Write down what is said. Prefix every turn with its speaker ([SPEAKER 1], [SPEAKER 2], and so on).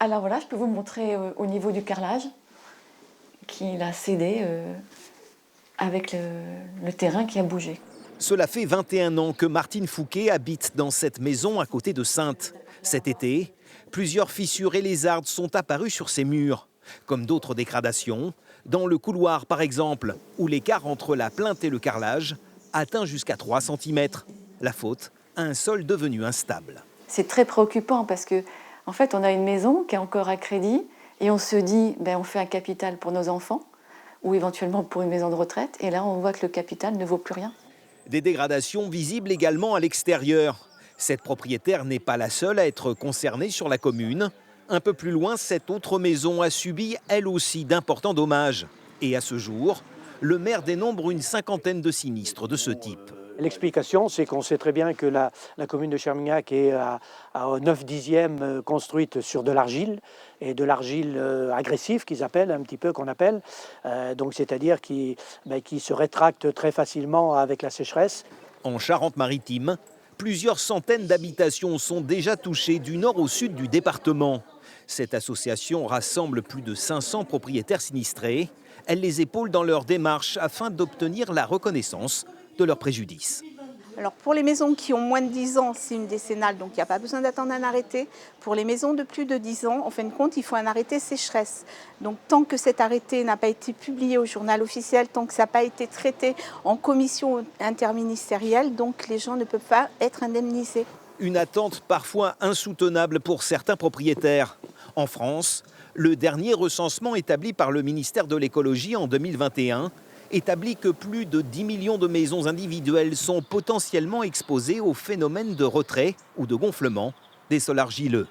[SPEAKER 1] Alors voilà, je peux vous montrer au niveau du carrelage qu'il a cédé avec le terrain qui a bougé.
[SPEAKER 2] Cela fait 21 ans que Martine Fouquet habite dans cette maison à côté de Saintes. Cet été, plusieurs fissures et lézardes sont apparues sur ses murs, comme d'autres dégradations, dans le couloir par exemple, où l'écart entre la plinthe et le carrelage atteint jusqu'à 3 cm. La faute, un sol devenu instable.
[SPEAKER 1] C'est très préoccupant parce que, en fait, on a une maison qui est encore à crédit et on se dit, on fait un capital pour nos enfants ou éventuellement pour une maison de retraite. Et là, on voit que le capital ne vaut plus rien.
[SPEAKER 2] Des dégradations visibles également à l'extérieur. Cette propriétaire n'est pas la seule à être concernée sur la commune. Un peu plus loin, cette autre maison a subi elle aussi d'importants dommages. Et à ce jour, le maire dénombre une cinquantaine de sinistres de ce type.
[SPEAKER 3] L'explication, c'est qu'on sait très bien que la commune de Chermignac est à 9/10 construite sur de l'argile, et de l'argile agressive qu'ils appellent, un petit peu qu'on appelle, donc c'est-à-dire qui se rétracte très facilement avec la sécheresse.
[SPEAKER 2] En Charente-Maritime, plusieurs centaines d'habitations sont déjà touchées du nord au sud du département. Cette association rassemble plus de 500 propriétaires sinistrés. Elle les épaule dans leur démarche afin d'obtenir la reconnaissance de leur préjudice.
[SPEAKER 4] Alors pour les maisons qui ont moins de 10 ans, c'est une décennale, donc il n'y a pas besoin d'attendre un arrêté. Pour les maisons de plus de 10 ans, en fin de compte, il faut un arrêté sécheresse. Donc tant que cet arrêté n'a pas été publié au journal officiel, tant que ça n'a pas été traité en commission interministérielle, donc les gens ne peuvent pas être indemnisés.
[SPEAKER 2] Une attente parfois insoutenable pour certains propriétaires. En France, le dernier recensement établi par le ministère de l'écologie en 2021 établit que plus de 10 millions de maisons individuelles sont potentiellement exposées au phénomène de retrait ou de gonflement des sols argileux.